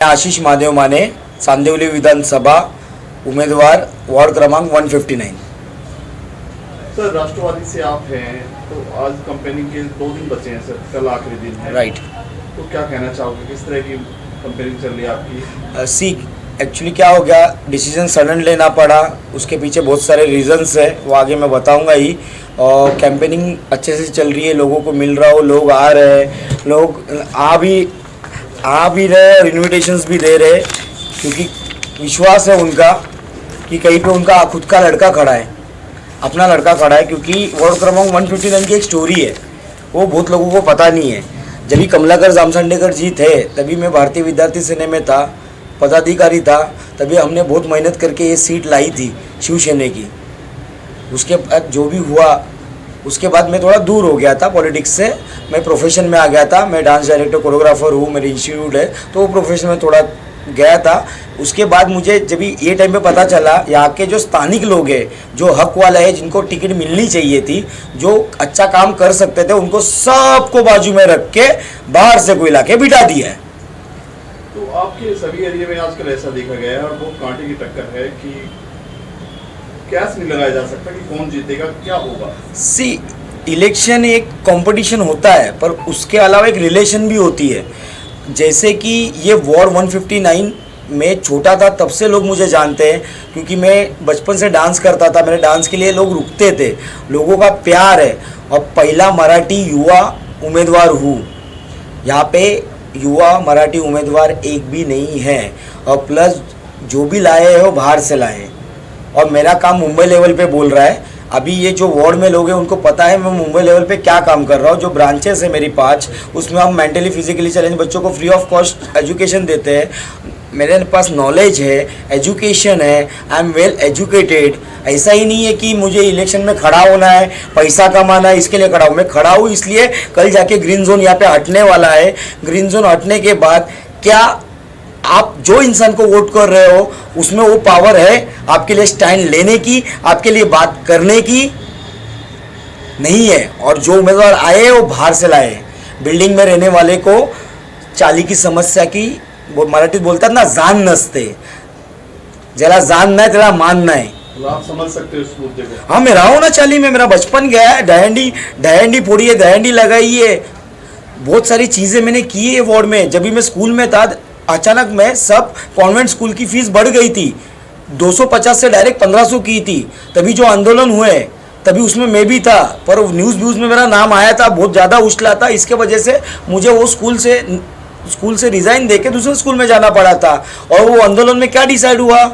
आशीष महादेव माने, चांदिवली विधानसभा उम्मीदवार, वार्ड क्रमांक 159। सर, राष्ट्रवादी से आप हैं तो आज कंपेनिंग के 2 दिन बचे हैं सर, कल आखिरी दिन है। राइट। तो क्या कहना चाहोगे, किस तरह की कंपेनिंग चल रही है आपकी? सी एक्चुअली क्या हो गया, डिसीजन सडन लेना पड़ा, उसके पीछे बहुत सारे रीजंस है, वो आगे मैं बताऊंगा ही। और कैंपेनिंग अच्छे से चल रही है, लोगों को मिल रहा हो, लोग आ रहे हैं, लोग आ भी रहे और इन्विटेशंस भी दे रहे, क्योंकि विश्वास है उनका कि कहीं पे उनका खुद का लड़का खड़ा है, अपना लड़का खड़ा है। क्योंकि वार्ड क्रमांक 159 की एक स्टोरी है, वो बहुत लोगों को पता नहीं है। जब भी कमलाकर जामसंडेकर जी थे तभी मैं भारतीय विद्यार्थी सेना में था, पदाधिकारी था, तभी हमने बहुत मेहनत करके ये सीट लाई थी शिवसेना की। उसके बाद जो भी हुआ, उसके बाद मैं थोड़ा दूर हो गया था पॉलिटिक्स से, मैं प्रोफेशन में आ गया था। मैं डांस डायरेक्टर कोरियोग्राफर हूँ, मेरे इंस्टीट्यूट है, तो वो प्रोफेशन में थोड़ा गया था। उसके बाद मुझे जब ये टाइम पे पता चला, यहाँ के जो स्थानिक लोग हैं, जो हक वाला है, जिनको टिकट मिलनी चाहिए थी, जो अच्छा काम कर सकते थे, उनको सबको बाजू में रख के बाहर से कोई ला के बिठा दिया है। तो आपके सभी एरिया में आजकल ऐसा देखा गया है और बहुत कांटे की टक्कर है कि कैस नहीं लगाया जा सकता कि कौन जीतेगा, क्या होगा। सी इलेक्शन एक कंपटीशन होता है, पर उसके अलावा एक रिलेशन भी होती है। जैसे कि ये वार्ड 159 में छोटा था तब से लोग मुझे जानते हैं, क्योंकि मैं बचपन से डांस करता था, मेरे डांस के लिए लोग रुकते थे, लोगों का प्यार है। और पहला मराठी युवा उम्मीदवार हूँ यहाँ पे, युवा मराठी उम्मीदवार एक भी नहीं है। और प्लस जो भी लाए हैं वो बाहर से लाए हैं, और मेरा काम मुंबई लेवल पे बोल रहा है। अभी ये जो वार्ड में लोग हैं उनको पता है मैं मुंबई लेवल पे क्या काम कर रहा हूँ। जो ब्रांचेस है मेरी 5, उसमें हम मेंटली फिजिकली चैलेंज बच्चों को फ्री ऑफ कॉस्ट एजुकेशन देते हैं। मेरे पास नॉलेज है, एजुकेशन है, आई एम वेल एजुकेटेड। ऐसा ही नहीं है कि मुझे इलेक्शन में खड़ा होना है, पैसा कमाना है, इसके लिए खड़ा हूँ। मैं खड़ा हूँ इसलिए कल जाके ग्रीन जोन यहाँ पे हटने वाला है। ग्रीन जोन हटने के बाद क्या आप जो इंसान को वोट कर रहे हो उसमें वो पावर है आपके लिए स्टैंड लेने की, आपके लिए बात करने की नहीं है। और जो उम्मीदवार आए वो बाहर से लाए। बिल्डिंग में रहने वाले को चाली की समस्या की, वो मराठीत बोलतात ना, जाण नसते, ज्याला जाण नाही त्याला मान नाही। तो आप समझ सकते हो इस मुद्दे को। हाँ, मैं रहा हूँ ना चाली में, मेरा बचपन गया है। दहंडी फोड़ी है, दहंडी लगाई है, बहुत सारी चीज़ें मैंने की है वार्ड में। जब भी मैं स्कूल में था, अचानक में सब कॉन्वेंट स्कूल की फीस बढ़ गई थी, 250 से डायरेक्ट 1500 की थी। तभी जो आंदोलन हुए तभी उसमें मैं भी था, पर न्यूज़ में मेरा नाम आया था, बहुत ज़्यादा उछला था। इसके वजह से मुझे वो स्कूल से रिज़ाइन देके दूसरे स्कूल में जाना पड़ा था। और वो आंदोलन में क्या डिसाइड हुआ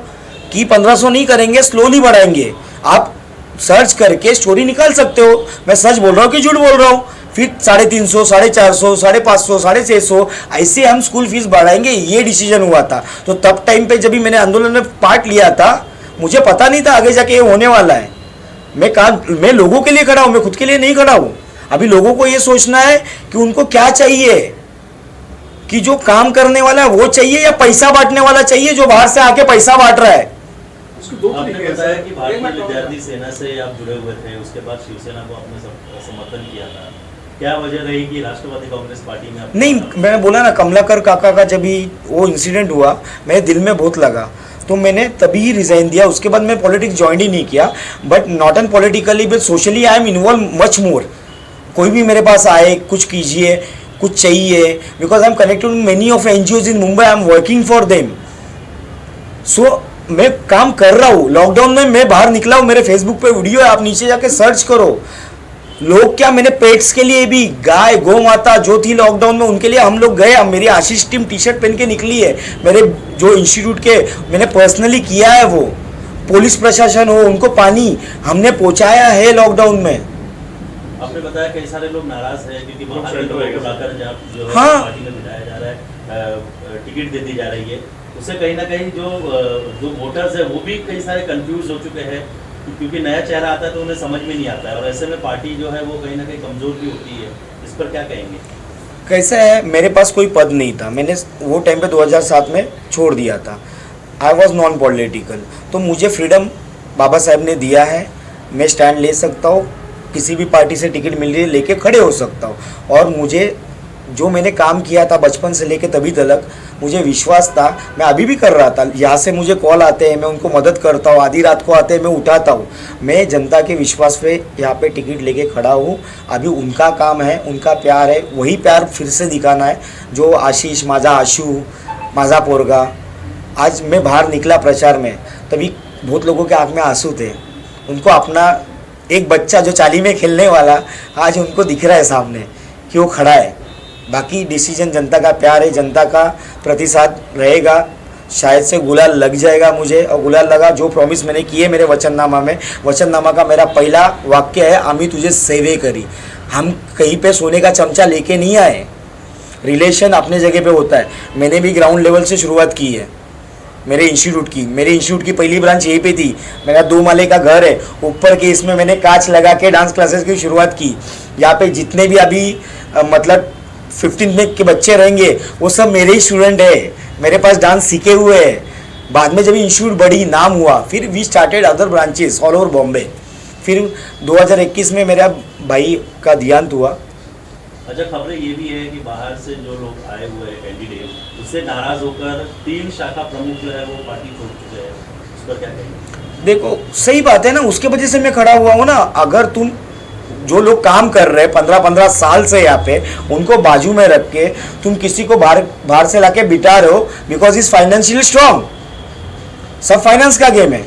कि 1500 नहीं करेंगे, स्लोली बढ़ाएंगे। आप सर्च करके स्टोरी निकाल सकते हो, मैं सच बोल रहा हूँ कि झूठ बोल रहा हूँ। फिर 350, 450, 550, 650 ऐसे हम स्कूल फीस बढ़ाएंगे, ये डिसीजन हुआ था। तो तब टाइम पे जब भी मैंने आंदोलन में पार्ट लिया था, मुझे पता नहीं था आगे जाके ये होने वाला है। मैं लोगों के लिए खड़ा हूँ, मैं खुद के लिए नहीं खड़ा हूँ। अभी लोगों को ये सोचना है कि उनको क्या चाहिए, कि जो काम करने वाला है वो चाहिए या पैसा बांटने वाला चाहिए जो बाहर से आके पैसा बांट रहा है। आपने बताया कि भारतीय विद्यार्थी सेना से आप जुड़े हुए थे, उसके बाद शिवसेना को आपने समर्थन किया था, क्या वजह रही कि राष्ट्रवादी कांग्रेस पार्टी में नहीं, मैंने बोला ना, कमलाकर काका का जब भी वो इंसिडेंट हुआ मेरे दिल में बहुत लगा, तो मैंने तभी ही रिजाइन दिया। उसके बाद मैं पॉलिटिक्स ज्वाइन ही नहीं किया, but not in politically but socially I am involve much more. कोई भी मेरे पास आए, कुछ कीजिए, कुछ चाहिए, because I am connected with many of NGOs in Mumbai, I am working for them. So मैं काम कर रहा हूँ। लॉकडाउन में मैं बाहर निकला हूँ, मेरे फेसबुक पे वीडियो है, आप नीचे जाके सर्च करो। लोग क्या, मैंने पेट्स के लिए भी, गाय गौ माता जो थी लॉकडाउन में, उनके लिए हम लोग गए। मेरी आशीष टीम टी-शर्ट पहन के निकली है, मेरे जो इंस्टीट्यूट के मैंने पर्सनली किया है। वो पुलिस प्रशासन हो, उनको पानी हमने पहुंचाया है लॉकडाउन में। आपने बताया कई सारे लोग नाराज हैं क्योंकि बाहर के लोगों को लाकर जो है हाँ, पार्टी में बिठाया जा रहा है, टिकट दे दी जा रही है, उससे कहीं ना कहीं जो वोटर्स है वो भी कई सारे कंफ्यूज हो चुके हैं, क्योंकि नया चेहरा आता है तो उन्हें समझ में नहीं आता है, और ऐसे में पार्टी जो है वो कहीं ना कहीं कमजोर भी होती है। इस पर क्या कहेंगे? कैसा है, मेरे पास कोई पद नहीं था, मैंने वो टाइम पे 2007 में छोड़ दिया था। आई वॉज नॉन पॉलिटिकल, तो मुझे फ्रीडम बाबा साहब ने दिया है, मैं स्टैंड ले सकता हूँ, किसी भी पार्टी से टिकट मिल रही है लेके खड़े हो सकता हूँ। और मुझे जो मैंने काम किया था बचपन से लेके तभी तक, मुझे विश्वास था, मैं अभी भी कर रहा था। यहाँ से मुझे कॉल आते हैं, मैं उनको मदद करता हूँ, आधी रात को आते हैं, मैं उठाता हूँ। मैं जनता के विश्वास पे यहाँ पे टिकट लेके खड़ा हूँ। अभी उनका काम है, उनका प्यार है, वही प्यार फिर से दिखाना है जो आशीष, माझा आशू, माझा पोरगा। आज मैं बाहर निकला प्रचार में, तभी बहुत लोगों के आँख में आंसू थे। उनको अपना एक बच्चा जो चाली में खेलने वाला आज उनको दिख रहा है सामने कि वो खड़ा है। बाकी डिसीजन जनता का प्यार है, जनता का प्रतिसाद रहेगा। शायद से गुलाल लग जाएगा मुझे, और गुलाल लगा। जो प्रॉमिस मैंने किए मेरे वचननामा में, वचननामा का मेरा पहला वाक्य है, आम्ही तुझे सेवे करी। हम कहीं पे सोने का चमचा लेके नहीं आए। रिलेशन अपने जगह पे होता है। मैंने भी ग्राउंड लेवल से शुरुआत की है मेरे इंस्टीट्यूट की पहली ब्रांच यहीं पे थी। मेरा 2 माले का घर है, ऊपर के इसमें मैंने कांच लगा के डांस क्लासेस की शुरुआत की। यहाँ पे जितने भी अभी मतलब 15 में के बच्चे रहेंगे वो सब मेरे ही स्टूडेंट है, मेरे पास डांस सीखे हुए हैं। बाद में जब इंस्टीट्यूट बड़ी नाम हुआ, फिर we started other branches all over Bombay. फिर 2021 में मेरा भाई का देहांत हुआ। अच्छा, खबरें ये भी है कि बाहर से जो लोग आए हुए हैं कैंडिडेट, उससे नाराज होकर 3 शाखा प्रमुख जो है वो पार्टी छोड़ चुके हैं। उस पर क्या कहेंगे? देखो सही बात है ना, उसके वजह से मैं खड़ा हुआ हूँ ना। अगर तुम जो लोग काम कर रहे हैं 15-15 साल से यहाँ पे, उनको बाजू में रख के तुम किसी को बाहर से लाके बिठा रहे हो बिकॉज इज फाइनेंशियली स्ट्रांग। सब फाइनेंस का गेम है,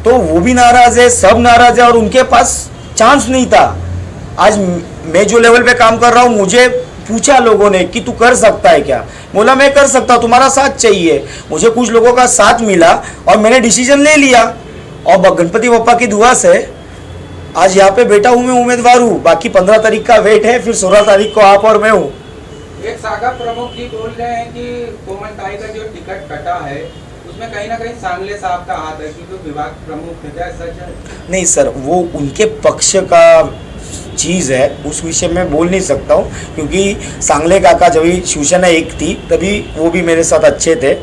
तो वो भी नाराज है, सब नाराज है, और उनके पास चांस नहीं था। आज मैं जो लेवल पे काम कर रहा हूँ, मुझे पूछा लोगों ने कि तू कर सकता है क्या? बोला मैं कर सकता हूँ, तुम्हारा साथ चाहिए। मुझे कुछ लोगों का साथ मिला और मैंने डिसीजन ले लिया, और गणपति बप्पा की दुआ से आज यहाँ पे बैठा हूँ, मैं उम्मीदवार हूँ। बाकी 15 तारीख का वेट है, फिर 16 तारीख को आप और मैं हूँ। एक शाखा प्रमुख जी बोल रहे हैं कि कोमल ताई का जो टिकट कटा है उसमें कहीं ना कहीं सांगले साहब का हाथ है, क्योंकि विभाग प्रमुख है। क्या सच है? नहीं सर, वो उनके पक्ष का चीज़ है, उस विषय में बोल नहीं सकता हूँ, क्योंकि सांगले काका जब भी शिवसेना एक थी तभी वो भी मेरे साथ अच्छे थे।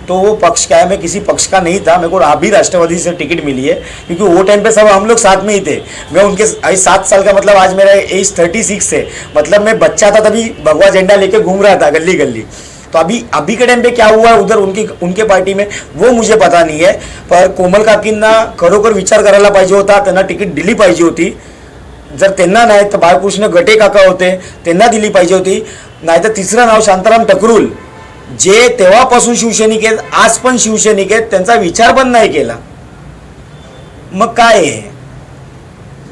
तो वो पक्ष क्या है, मैं किसी पक्ष का नहीं था। मेरे को अभी राष्ट्रवादी से टिकट मिली है, क्योंकि वो टाइम पे सब हम लोग साथ में ही थे। मैं उनके 7 साल का, मतलब आज मेरा एज 36 है, मतलब मैं बच्चा था तभी भगवा झंडा लेके घूम रहा था गली गली। तो अभी के टाइम पे क्या हुआ है उधर उनके पार्टी में वो मुझे पता नहीं है। पर कोमल काकींना खरोखर विचार करायला पाहिजे होता, त्यांना तिकीट दिली पाहिजे होती। जर त्यांना नाही तर बाळकृष्ण गटे काका होते, त्यांना दिली पाहिजे होती। नाही तर तिसरं नाव शांताराम टकरूल, जे तेव्हापासून शिवसैनिक आहेत, आज पण शिवसैनिक आहेत, त्यांचा विचार पण नाही केला। मग काय आहे?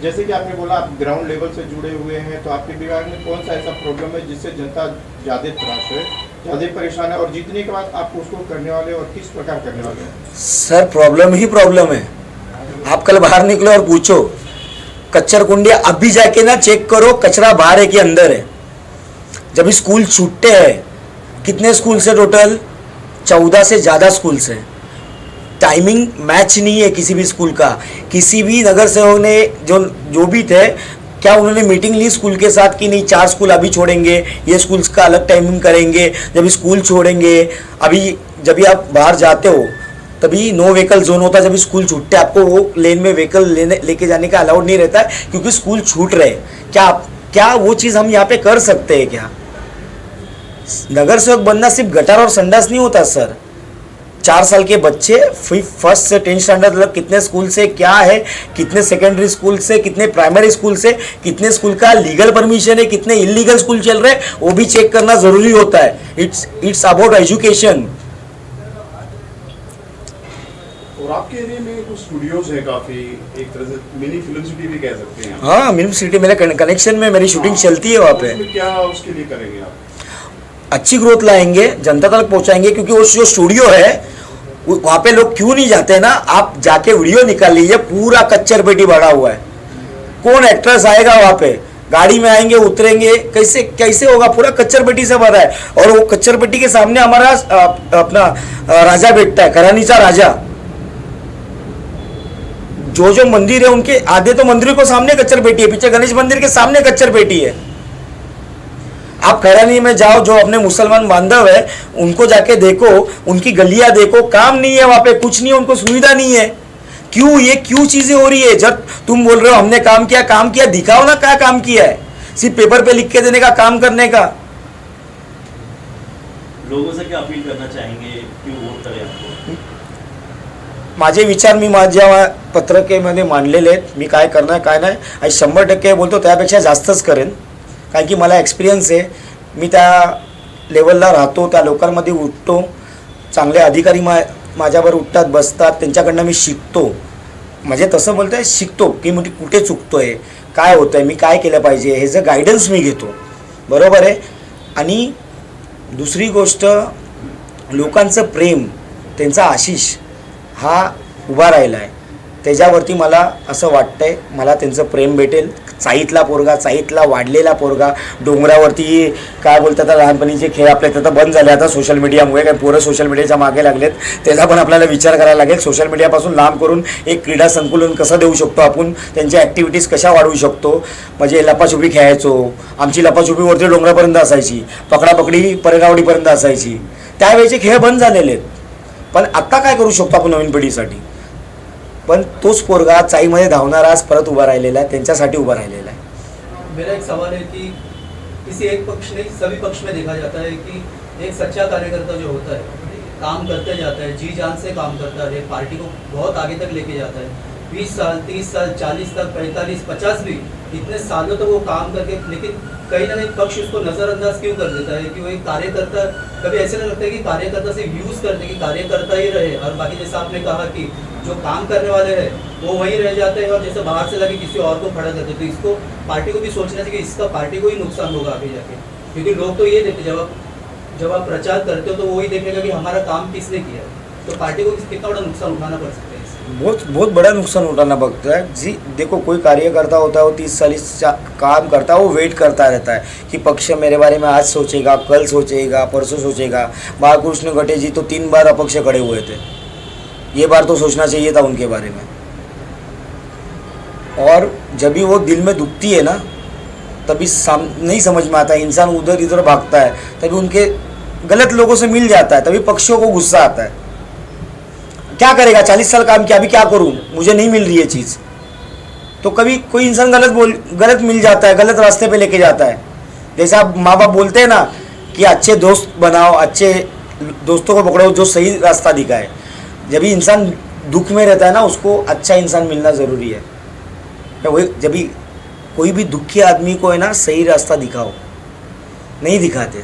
जैसे कि आपने बोला आप ग्राउंड लेवल से जुड़े हुए हैं, तो आपके विभाग में कौन सा ऐसा प्रॉब्लम है जिससे जनता ज़्यादा त्रास है, ज़्यादा परेशान है, और जीतने के बाद आप उसको करने वाले और किस प्रकार करने वाले हैं? सर प्रॉब्लम ही प्रॉब्लम है। आप कल बाहर निकलो और पूछो, कच्चर कुंडी अभी जाके ना चेक करो, कचरा बाहर है कि अंदर है। जब स्कूल छूटते हैं, कितने स्कूल से टोटल 14 से ज़्यादा स्कूल से, टाइमिंग मैच नहीं है किसी भी स्कूल का। किसी भी नगर सेवक ने जो भी थे, क्या उन्होंने मीटिंग ली स्कूल के साथ कि नहीं 4 स्कूल अभी छोड़ेंगे, ये स्कूल्स का अलग टाइमिंग करेंगे, जब स्कूल छोड़ेंगे। अभी जब भी आप बाहर जाते हो तभी नो व्हीकल जोन होता है। जब स्कूल छूटते आपको वो लेन में व्हीकल लेके जाने का अलाउड नहीं रहता है, क्योंकि स्कूल छूट रहे। क्या वो चीज़ हम यहाँ पे कर सकते हैं क्या? नगर सेवक बनना सिर्फ गटार और संडास नहीं होता सर। 4 साल के बच्चे फर्स्ट से 10 स्टैंडर्ड तक कितने स्कूल से क्या है, कितने सेकेंडरी स्कूल से, कितने प्राइमरी स्कूल से, कितने स्कूल का लीगल परमिशन है, कितने इलीगल स्कूल चल रहे हैं, वो भी चेक करना जरूरी होता है। It's about education. और आपके एरिया में कुछ स्टूडियोज है काफी, एक तरह से मिनी फिल्म सिटी भी कह सकते हैं। हाँ, फिल्म सिटी मेरे कनेक्शन में मेरी शूटिंग चलती है वहाँ पे। उसमें क्या उसके लिए करेंगे आप? अच्छी ग्रोथ लाएंगे, जनता तक पहुंचाएंगे, क्योंकि वो जो स्टूडियो है वहाँ पे लोग क्यों नहीं जाते ना। आप जाके वीडियो निकाल लीजिए, पूरा कच्चर पेटी भरा हुआ है। कौन एक्ट्रेस आएगा वहाँ पे? गाड़ी में आएंगे, उतरेंगे, कैसे होगा? पूरा कच्चर पेटी से भरा है। और वो कच्चर पेटी के सामने हमारा अपना राजा बैठता है, करानीचा राजा। जो मंदिर है उनके आधे तो मंदिर को सामने कच्चर पेटी है, पीछे गणेश मंदिर के सामने कच्चर पेटी है। आप खैरानी में जाओ, जो अपने मुसलमान बांधव है उनको जाके देखो, उनकी गलियां देखो, काम नहीं है वहां पे, कुछ नहीं है, उनको सुविधा नहीं है। क्यों चीजें हो रही है? जब तुम बोल रहे हो हमने काम किया, दिखाओ ना क्या काम किया है। सिर्फ पेपर पे लिख के देने का काम करने का लोगों से क्या अपील करना चाहेंगे, क्यों वोट करें आपको? माझे विचार मी माझ्या पत्रकेमध्ये मांडलेले आहेत. मी काय करणार काय नाही आणि 100% बोलतो त्यापेक्षा जास्तच करेन, कारण की मला एक्सपिरियन्स आहे. मी त्या लेवलला राहतो, त्या लोकांमध्ये उठतो, चांगले अधिकारी माझ्यावर उठतात बसतात, त्यांच्याकडनं मी शिकतो. म्हणजे तसं बोलतोय शिकतो की मी कुठे चुकतो आहे, काय होतं आहे, मी काय केलं पाहिजे, हे जे गायडन्स मी घेतो. बरोबर आहे. आणि दुसरी गोष्ट, लोकांचं प्रेम, त्यांचा आशिष हा उभा राहिला आहे. त्याच्यावरती मला असं वाटतंय मला त्यांचं प्रेम भेटेल. चाईतला पोरगा, चाईतला वाढलेला पोरगा, डोंगरावरती काय बोलतात लहानपणीचे खेळ आपले तर बंद झाले आता सोशल मीडियामुळे. काय पोरं सोशल मीडियाच्या मागे लागलेत, त्याचा पण आपल्याला विचार करायला लागेल. सोशल मीडियापासून लांब करून एक क्रीडा संकुलन कसं देऊ शकतो आपण, त्यांच्या ॲक्टिव्हिटीज कशा वाढवू शकतो. म्हणजे लपाछुपी खेळायचो, आमची लपाछुपीवरती डोंगरापर्यंत असायची, पकडापकडी परगावडीपर्यंत असायची. त्यावेळेचे खेळ बंद झालेले आहेत. पण आत्ता काय करू शकतो आपण नवीन पिढीसाठी. पण तोच पोरगा चाईमध्ये धावणारा आज परत उभा राहिलेला आहे, त्यांच्यासाठी उभा राहिलेला आहे. मेरा एक सवाल है कि किसी एक पक्ष नहीं सभी पक्ष में देखा जाता है कि एक सच्चा कार्यकर्ता जो होता है काम करते जाता है, जी जान से काम करता है, पार्टी को बहुत आगे तक लेके जाता है. 20 साल 30 साल 40 तक 45 50 भी इतने सालों तक वो काम करके, लेकिन कहीं ना कहीं पक्ष उसको नज़रअंदाज क्यों कर देता है कि वो एक कार्यकर्ता, कभी ऐसे नहीं लगता कि कार्यकर्ता से यूज़ करते कि कार्यकर्ता ही रहे और बाकी जैसे आपने कहा कि जो काम करने वाले हैं वो वहीं रह जाते हैं और जैसे बाहर से लगे किसी और को खड़ा करते. तो इसको पार्टी को भी सोचना चाहिए कि इसका पार्टी को ही नुकसान होगा आगे जाके, क्योंकि लोग तो ये देखते जब आप प्रचार करते हो तो वही देखेगा कि हमारा काम किसने किया. तो पार्टी को कितना बड़ा नुकसान उठाना पड़ सकता है. बहुत बड़ा नुकसान उठाना पड़ता है जी. देखो कोई कार्यकर्ता होता है वो 30-40 काम करता है, वो वेट करता रहता है कि पक्ष मेरे बारे में आज सोचेगा, कल सोचेगा, परसों सोचेगा. बालकृष्ण गटे जी तो 3 बार अपक्ष खड़े हुए थे, ये बार तो सोचना चाहिए था उनके बारे में. और जब भी वो दिल में दुखती है ना तभी नहीं समझ में आता है, इंसान उधर इधर भागता है, तभी उनके गलत लोगों से मिल जाता है, तभी पक्षियों को गुस्सा आता है. क्या करेगा, 40 साल काम किया, अभी क्या करूं, मुझे नहीं मिल रही है चीज़. तो कभी कोई इंसान गलत मिल जाता है, गलत रास्ते पे लेके जाता है. जैसे आप माँ बाप बोलते हैं ना कि अच्छे दोस्त बनाओ, अच्छे दोस्तों को पकड़ो जो सही रास्ता दिखाए. जब भी इंसान दुख में रहता है ना उसको अच्छा इंसान मिलना ज़रूरी है. वही जब भी कोई भी दुखी आदमी को है ना सही रास्ता दिखाओ, नहीं दिखाते.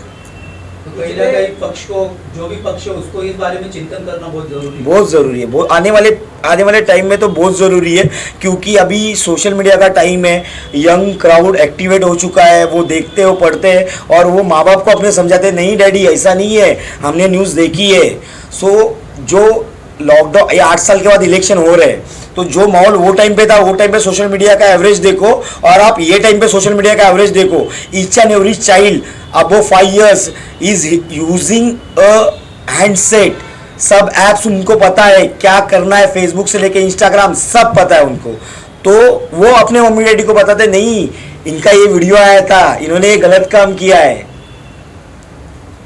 तो कहीं ना कहीं पक्ष को, जो भी पक्ष है उसको इस बारे में चिंतन करना बहुत जरूरी है. बहुत ज़रूरी है. बहुत आने वाले टाइम में तो बहुत ज़रूरी है, क्योंकि अभी सोशल मीडिया का टाइम है. यंग क्राउड एक्टिवेट हो चुका है, वो देखते हो पढ़ते हैं और वो माँ बाप को अपने समझाते नहीं डैडी ऐसा नहीं है, हमने न्यूज़ देखी है. सो जो लॉकडाउन, ये 8 साल के बाद इलेक्शन हो रहे हैं, तो जो माहौल वो टाइम पे था, वो टाइम पे सोशल मीडिया का एवरेज देखो और आप ये टाइम पे सोशल मीडिया का एवरेज देखो. Each and every child above 5 years is using a handset. सब ऐप्स उनको पता है क्या करना है, फेसबुक से लेके इंस्टाग्राम सब पता है उनको. तो वो अपने मम्मी डैडी को बताते नहीं इनका ये वीडियो आया था, इन्होंने ये गलत काम किया है.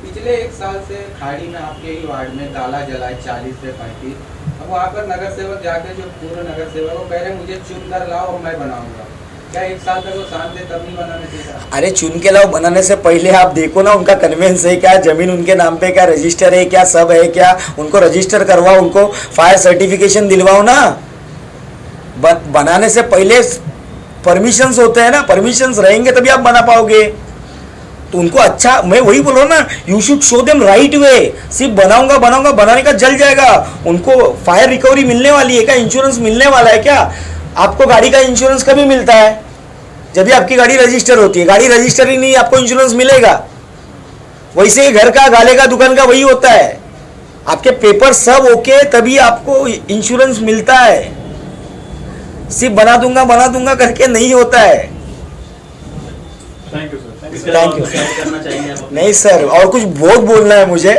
पिछले 1 साल से खाड़ी में आपके ही वार्ड में ताला जलाए 40 से 35. अब वहाँ पर नगर सेवक जाकर जो पूर्व नगर सेवक वो कह रहे हैं मुझे चुन कर लाओ और मैं बनाऊंगा. क्या 1 साल तक वो शांत थे तब नहीं बनाने चाहिए? अरे चुन के लाओ बनाने से पहले आप देखो ना उनका कन्वेंस है क्या, जमीन उनके नाम पे क्या रजिस्टर है क्या, सब है क्या, उनको रजिस्टर करवाओ, उनको फायर सर्टिफिकेशन दिलवाओ ना. बनाने से पहले परमिशंस होते हैं ना, परमिशंस रहेंगे तभी आप बना पाओगे. तो उनको अच्छा, मैं वही बोल रहा हूँ ना, you should show them right way. सिर्फ बनाऊंगा बनाने का जल जाएगा. उनको फायर रिकवरी मिलने वाली है क्या, इंश्योरेंस मिलने वाला है क्या. आपको गाड़ी का इंश्योरेंस कभी मिलता है जब भी आपकी गाड़ी रजिस्टर होती है. गाड़ी रजिस्टर ही नहीं आपको इंश्योरेंस मिलेगा. वैसे ही घर का, गाले का, दुकान का वही होता है. आपके पेपर सब ओके तभी आपको इंश्योरेंस मिलता है. सिर्फ बना दूंगा करके नहीं होता है. Thank you sir. इसके अलावा Thank you. कुछ ऐड करना चाहेंगे आप? नहीं सर, और कुछ बहुत बोलना है मुझे,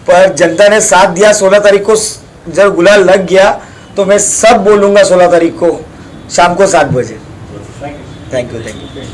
पर जनता ने साथ दिया. 16 तारीख को जब गुलाल लग गया तो मैं सब बोलूँगा 16 तारीख को शाम को 7 बजे. Thank you. Thank you.